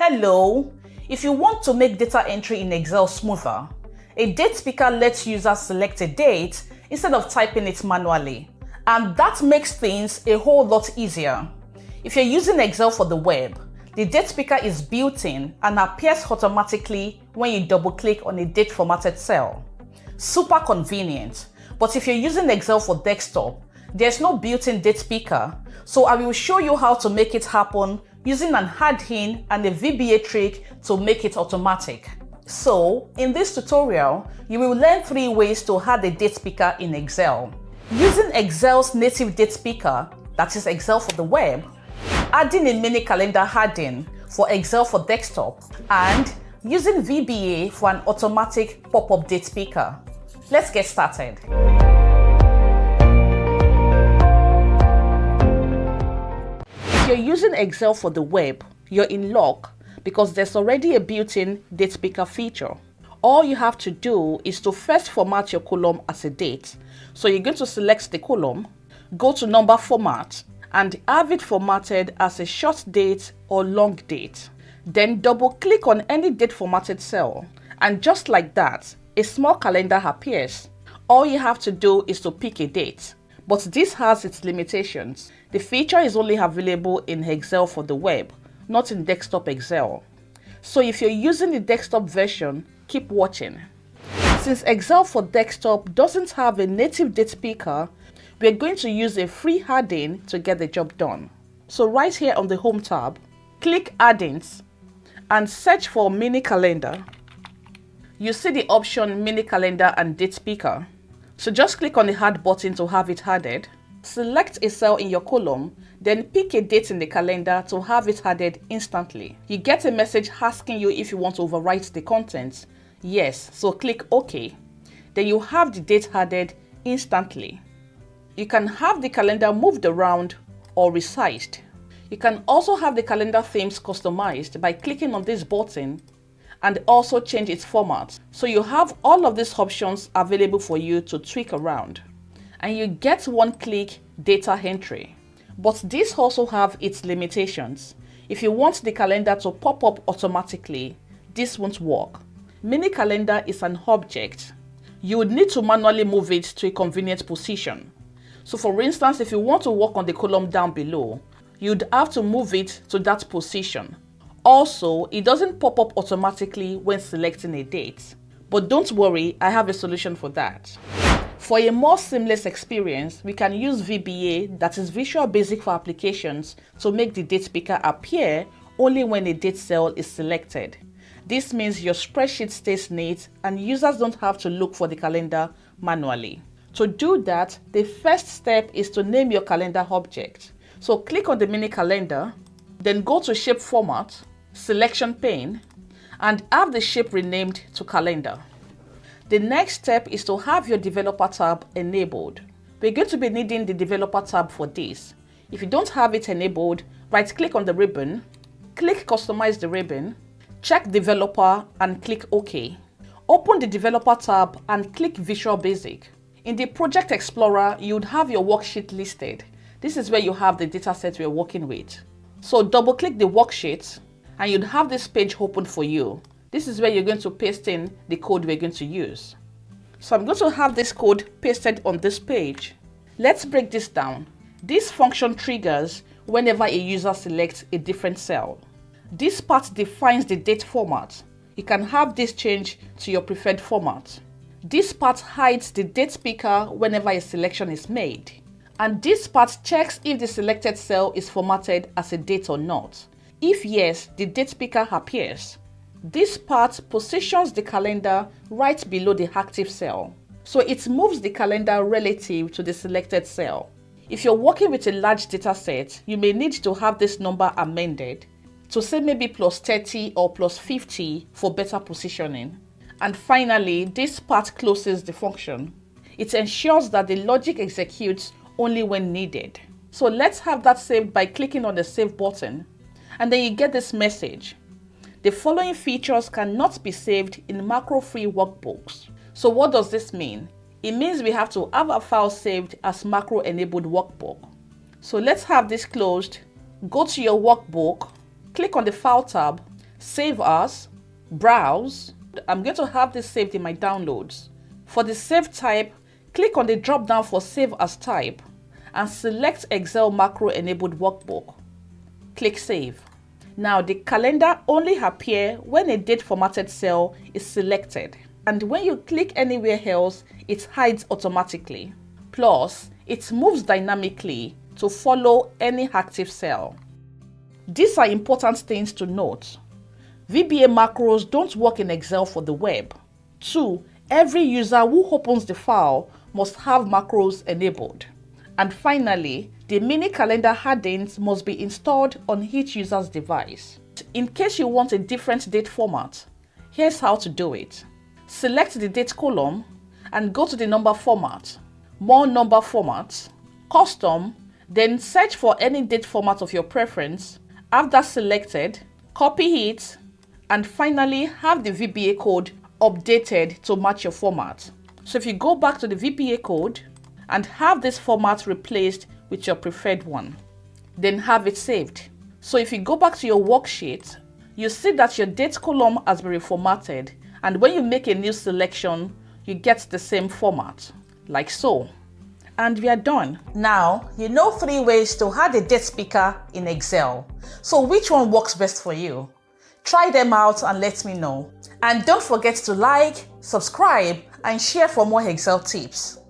Hello! If you want to make data entry in Excel smoother, a date picker lets users select a date instead of typing it manually, and that makes things a whole lot easier. If you're using Excel for the web, the date picker is built in and appears automatically when you double-click on a date formatted cell. Super convenient, but if you're using Excel for desktop, there's no built-in date picker, so I will show you how to make it happen using an add-in and a VBA trick to make it automatic. So, in this tutorial, you will learn 3 ways to add a date picker in Excel. Using Excel's native date picker, that is Excel for the web, adding a mini calendar add-in for Excel for desktop, and using VBA for an automatic pop-up date picker. Let's get started. If you're using Excel for the web, you're in luck because there's already a built-in date picker feature. All you have to do is to first format your column as a date. So you're going to select the column, go to number format, and have it formatted as a short date or long date. Then double-click on any date formatted cell, and just like that, a small calendar appears. All you have to do is to pick a date. But this has its limitations. The feature is only available in Excel for the web, not in desktop Excel. So if you're using the desktop version, keep watching. Since Excel for desktop doesn't have a native date picker, we're going to use a free add-in to get the job done. So right here on the Home tab, click Add-ins and search for Mini Calendar. You see the option Mini Calendar and Date Picker. So just click on the Add button to have it added. Select a cell in your column, then pick a date in the calendar to have it added instantly. You get a message asking you if you want to overwrite the content. Yes, so click OK. Then you have the date added instantly. You can have the calendar moved around or resized. You can also have the calendar themes customized by clicking on this button and also change its format. So you have all of these options available for you to tweak around. And you get one-click data entry. But these also have its limitations. If you want the calendar to pop up automatically, this won't work. Mini calendar is an object. You would need to manually move it to a convenient position. So for instance, if you want to work on the column down below, you'd have to move it to that position. Also, it doesn't pop up automatically when selecting a date. But don't worry, I have a solution for that. For a more seamless experience, we can use VBA, that is Visual Basic for Applications, to make the date picker appear only when a date cell is selected. This means your spreadsheet stays neat and users don't have to look for the calendar manually. To do that, the first step is to name your calendar object. So click on the mini calendar, then go to Shape Format, Selection pane, and have the shape renamed to Calendar. The next step is to have your Developer tab enabled. We're going to be needing the Developer tab for this. If you don't have it enabled, right-click on the ribbon, click Customize the ribbon, check Developer and click OK. Open the Developer tab and click Visual Basic. In the Project Explorer, you would have your worksheet listed. This is where you have the dataset we're working with. So double-click the worksheet and you'd have this page open for you. This is where you're going to paste in the code we're going to use. So I'm going to have this code pasted on this page. Let's break this down. This function triggers whenever a user selects a different cell. This part defines the date format. You can have this change to your preferred format. This part hides the date picker whenever a selection is made. And this part checks if the selected cell is formatted as a date or not. If yes, the date picker appears. This part positions the calendar right below the active cell. So it moves the calendar relative to the selected cell. If you're working with a large data set, you may need to have this number amended to say maybe +30 or +50 for better positioning. And finally, this part closes the function. It ensures that the logic executes only when needed. So let's have that saved by clicking on the Save button. And then you get this message. The following features cannot be saved in macro-free workbooks. So what does this mean? It means we have to have a file saved as macro-enabled workbook. So let's have this closed. Go to your workbook, click on the File tab, Save as, browse. I'm going to have this saved in my downloads. For the save type, click on the drop down for save as type and select Excel macro enabled workbook. Click save. Now the calendar only appears when a date formatted cell is selected, and when you click anywhere else, it hides automatically. Plus, it moves dynamically to follow any active cell. These are important things to note. VBA macros don't work in Excel for the web. 2. Every user who opens the file must have macros enabled. And finally, the mini calendar add-ins must be installed on each user's device. In case you want a different date format, here's how to do it. Select the date column and go to the number format, more number formats, custom, then search for any date format of your preference. After selected, copy it, and finally have the VBA code updated to match your format. So if you go back to the VBA code and have this format replaced with your preferred one, then have it saved. So if you go back to your worksheet, you see that your date column has been reformatted, and when you make a new selection, you get the same format, like so. And we are done. Now, you know 3 ways to add a date speaker in Excel. So which one works best for you? Try them out and let me know. And don't forget to like, subscribe, and share for more Excel tips.